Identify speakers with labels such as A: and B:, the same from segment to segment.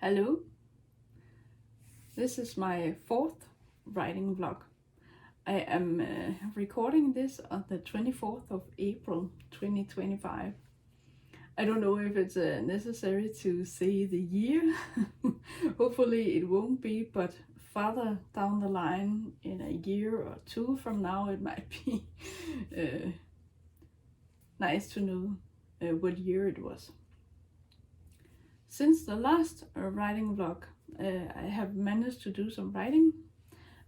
A: Hello, this is my fourth writing vlog. I am recording this on the 24th of April 2025. I don't know if it's necessary to say the year. Hopefully it won't be, but farther down the line in a year or two from now it might be nice to know what year it was. Since the last writing vlog, I have managed to do some writing.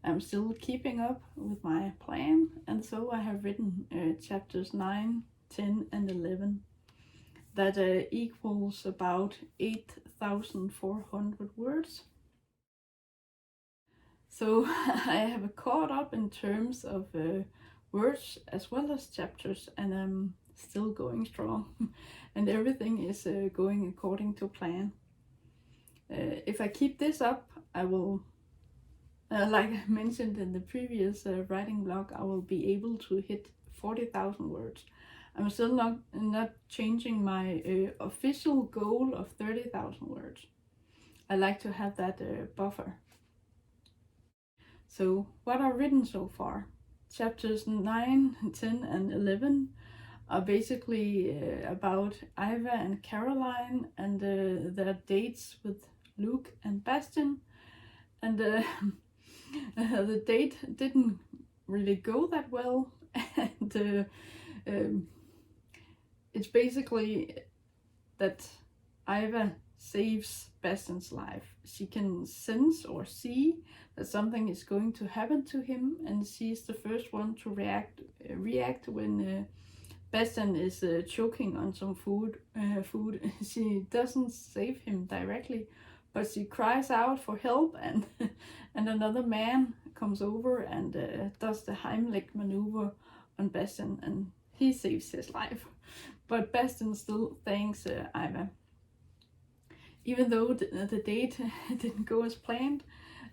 A: I'm still keeping up with my plan, and so I have written chapters 9, 10 and 11. That equals about 8,400 words. So I have caught up in terms of words as well as chapters, and I'm still going strong. And everything is going according to plan. If I keep this up, I will, like I mentioned in the previous writing blog, I will be able to hit 40,000 words. I'm still not changing my official goal of 30,000 words. I like to have that buffer. So what I've written so far, chapters 9, 10 and 11 are basically about Iva and Caroline and their dates with Luke and Bastian. And the date didn't really go that well. And it's basically that Iva saves Bastian's life. She can sense or see that something is going to happen to him, and she's the first one to react when Bastian is choking on some food. She doesn't save him directly, but she cries out for help, and and another man comes over and does the Heimlich maneuver on Bastian, and he saves his life. But Bastian still thanks Iva. Even though the date didn't go as planned,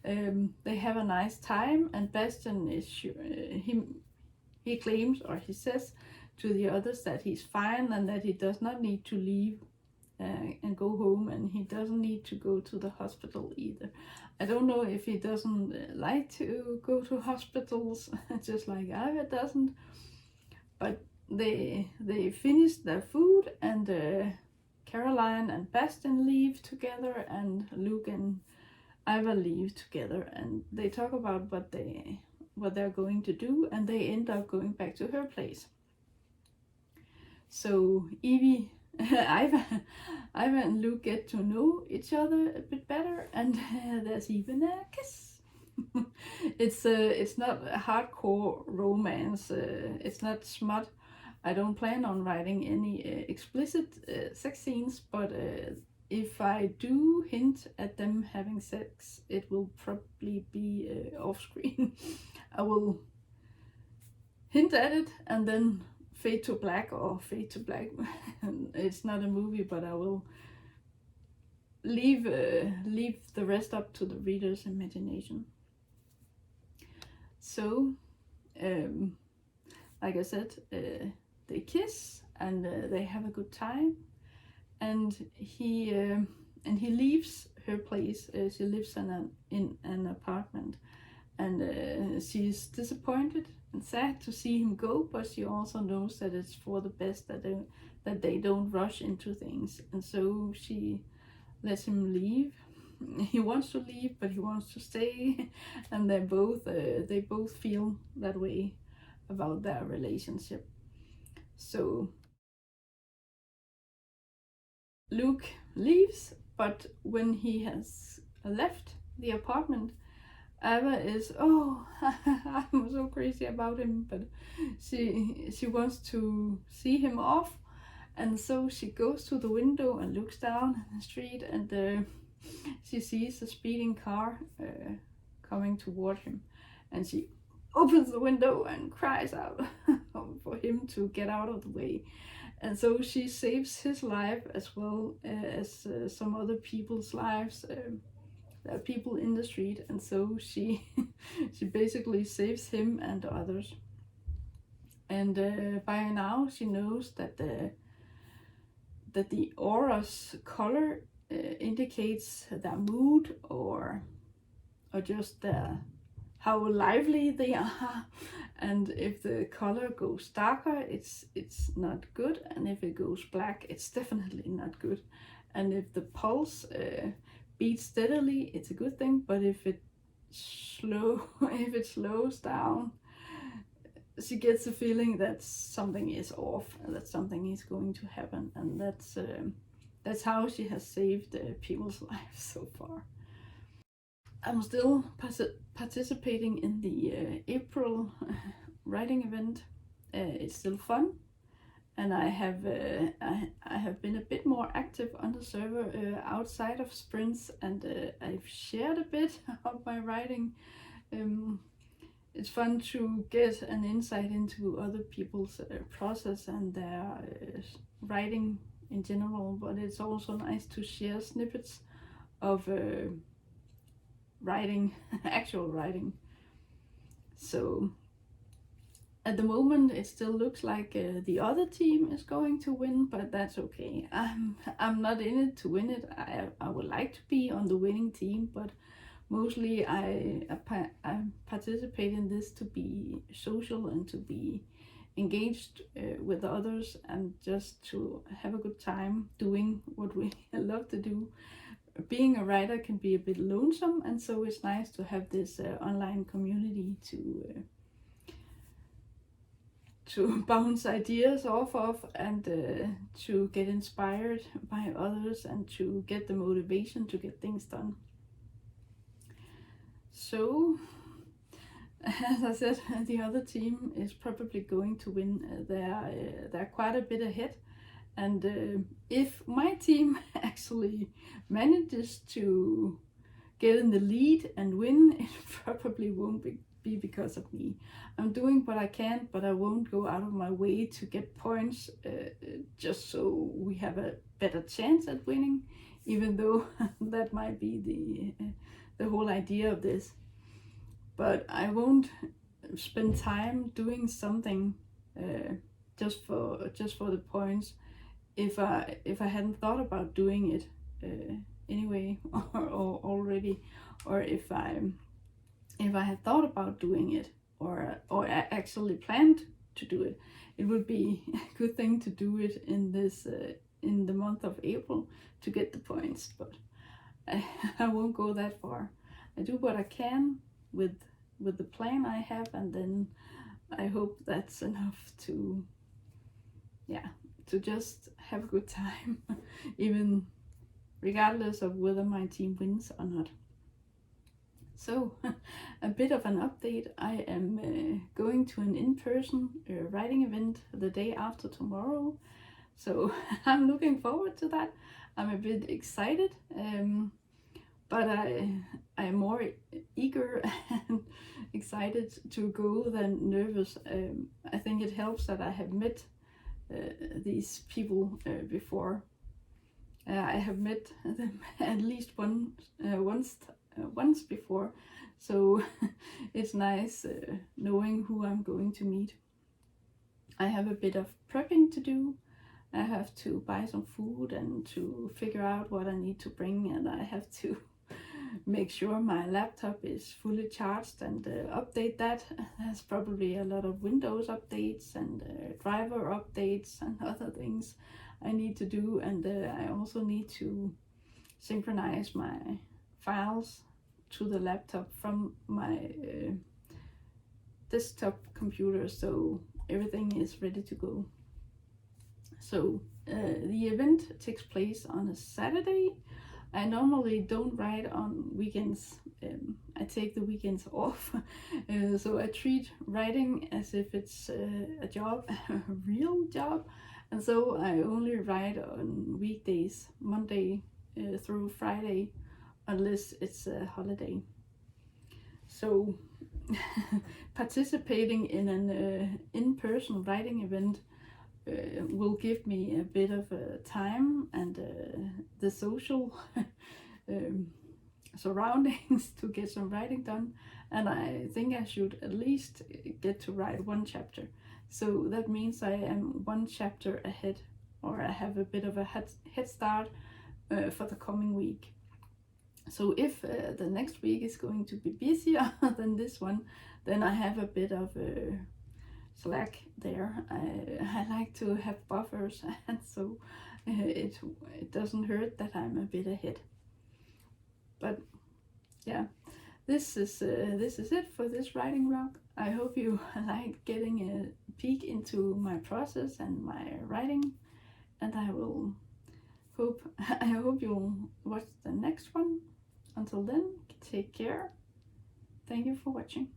A: they have a nice time, and Bastian is he claims, or he says to the others, that he's fine and that he does not need to leave and go home, and he doesn't need to go to the hospital either. I don't know if he doesn't like to go to hospitals, just like Iva doesn't, but they finish their food, and Caroline and Bastian leave together, and Luke and Iva leave together, and they talk about what they're going to do, and they end up going back to her place. So Iva and Luke get to know each other a bit better, and there's even a kiss. It's not a hardcore romance. It's not smut. I don't plan on writing any explicit sex scenes, but if I do hint at them having sex, it will probably be off screen. I will hint at it and then fade to black or fade to black. It's not a movie, but I will leave the rest up to the reader's imagination. So, like I said, they kiss and they have a good time, and he leaves her place. She lives in an apartment, and she's disappointed and sad to see him go, but she also knows that it's for the best that they don't rush into things, and so she lets him leave. He wants to leave, but he wants to stay, and they both feel that way about their relationship. So Luke leaves, but when he has left the apartment, Ava is, I'm so crazy about him, but she wants to see him off, and so she goes to the window and looks down the street, and she sees a speeding car coming toward him, and she opens the window and cries out for him to get out of the way. And so she saves his life as well as some other people's lives. There are people in the street, and so she basically saves him and others. And by now she knows that the aura's color indicates their mood or just how lively they are. And if the color goes darker, it's not good, and if it goes black, it's definitely not good. And if the pulse beats steadily, it's a good thing, but if it slows down, she gets the feeling that something is off, that something is going to happen, and that's how she has saved people's lives so far. I'm still participating in the April writing event. It's still fun, and I have been a bit more active on the server outside of sprints, and I've shared a bit of my writing. It's fun to get an insight into other people's process and their writing in general, but it's also nice to share snippets of writing, actual writing. So at the moment it still looks like the other team is going to win, but that's okay. I'm not in it to win it. I would like to be on the winning team, but mostly I participate in this to be social and to be engaged with others, and just to have a good time doing what we love to do. Being a writer can be a bit lonesome, and so it's nice to have this online community to bounce ideas off of, and to get inspired by others, and to get the motivation to get things done. So, as I said, the other team is probably going to win. They're quite a bit ahead. And if my team actually manages to get in the lead and win, it probably won't be because of me. I'm doing what I can, but I won't go out of my way to get points just so we have a better chance at winning, even though that might be the whole idea of this. But I won't spend time doing something just for the points if I hadn't thought about doing it anyway or already, or if I had thought about doing it or actually planned to do it. It would be a good thing to do it in this in the month of April to get the points, but I won't go that far. I do what I can with the plan I have, and then I hope that's enough to just have a good time, even regardless of whether my team wins or not. So, a bit of an update. I am going to an in-person writing event the day after tomorrow. So, I'm looking forward to that. I'm a bit excited, but I'm more eager and excited to go than nervous. I think it helps that I have met these people before. I have met them at least once before, so it's nice knowing who I'm going to meet. I have a bit of prepping to do. I have to buy some food and to figure out what I need to bring, and I have to make sure my laptop is fully charged and update that. There's probably a lot of Windows updates and driver updates and other things I need to do, and I also need to synchronize my files to the laptop from my desktop computer, so everything is ready to go. So the event takes place on a Saturday. I normally don't write on weekends. I take the weekends off, so I treat writing as if it's a job, a real job, and so I only write on weekdays, Monday through Friday, unless it's a holiday. So participating in an in-person writing event will give me a bit of time and the social surroundings to get some writing done, and I think I should at least get to write one chapter. So that means I am one chapter ahead, or I have a bit of a head start for the coming week. So if the next week is going to be busier than this one, then I have a bit of slack there. I like to have buffers, and so it doesn't hurt that I'm a bit ahead. But yeah, this is it for this writing vlog. I hope you like getting a peek into my process and my writing, and I hope you'll watch the next one. Until then, take care. Thank you for watching.